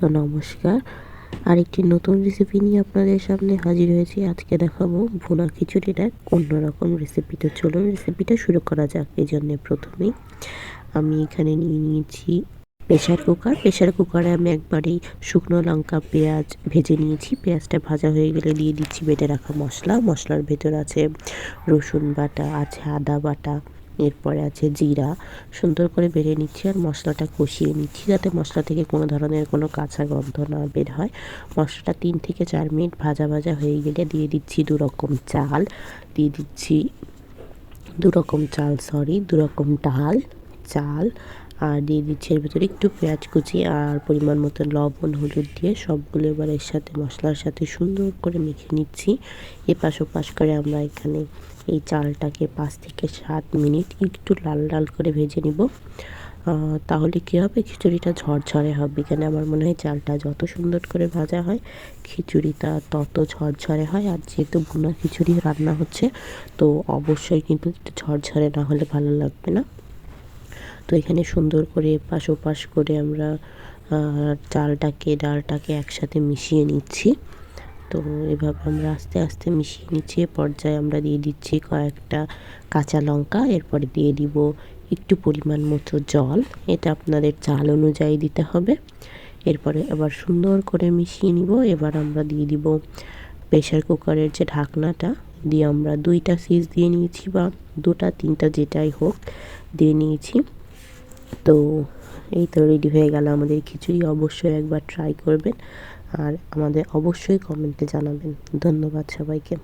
নমস্কার। আরেকটি নতুন রেসিপি নিয়ে আপনাদের সামনে হাজির হয়েছি। আজকে দেখাবো ভুনা খিচুড়ির এক অন্যরকম রেসিপি। তো চলুন রেসিপিটা শুরু করা যাক। এজন্য প্রথমেই আমি এখানে নিয়ে নিয়েছি প্রেসার কুকার। প্রেসার কুকারে আমি একবারেই শুকনো লঙ্কা, পেঁয়াজ ভেজে নিয়েছি। পেঁয়াজটা ভাজা হয়ে গেলে দিয়ে দিচ্ছি বেটে রাখা মশলা। মশলার ভেতর আছে রসুন বাটা, আছে আদা বাটা, এরপরে আছে জিরা। সুন্দর করে বেটে নিচ্ছি আর মশলাটা কষিয়ে নিচ্ছি, যাতে মশলা থেকে কোনো ধরনের কোনো কাঁচা গন্ধ না বের হয়। মশলাটা 3 থেকে 4 মিনিট ভাজা ভাজা হয়ে গেলে দিয়ে দিচ্ছি 2 রকম চাল, দিয়ে দিচ্ছি 2 রকম ডাল, চাল, আর দিয়ে দিচ্ছি এর ভেতরে একটু পেঁয়াজ কুচি আর পরিমাণ মতো লবণ, হলুদ দিয়ে সবগুলো এবার এর সাথে মশলার সাথে সুন্দর করে মেখে নিচ্ছি। এপাশ ওপাশ করে আমরা এখানে এই চালটাকে 5 থেকে 7 মিনিট একটু লাল লাল করে ভেজে নিব। তাহলে কী হবে, খিচুড়িটা ঝরঝরে হবে। এখানে আমার মনে হয় চালটা যত সুন্দর করে ভাজা হয় খিচুড়িটা তত ঝরঝরে হয়। আর যেহেতু ভুনা খিচুড়ি রান্না হচ্ছে, তো অবশ্যই কিন্তু একটু ঝরঝরে না হলে ভালো লাগবে না। তো এখানে সুন্দর করে এপাশ ওপাশ করে আমরা ডালটাকে একসাথে মিশিয়ে নিচ্ছি। তো এভাবে আমরা আস্তে আস্তে মিশিয়ে নিচ্ছি। এ পর্যায়ে আমরা দিয়ে দিচ্ছি কয়েকটা কাঁচা লঙ্কা, এরপরে দিয়ে দিব একটু পরিমাণ মতো জল। এটা আপনাদের চাল অনুযায়ী দিতে হবে। এরপরে আবার সুন্দর করে মিশিয়ে নিব। এবার আমরা দিয়ে দিব প্রেসার কুকারের যে ঢাকনাটা দিয়ে আমরা 2টা সিজ দিয়ে নিয়েছি, বা 2টা 3টা যেটাই হোক দিয়ে নিয়েছি। তো এই তো রেডি হয়ে গেল আমাদের খিচুড়ি। অবশ্যই একবার ট্রাই করবেন আর আমাদের অবশ্যই কমেন্টে জানাবেন। ধন্যবাদ সবাইকে।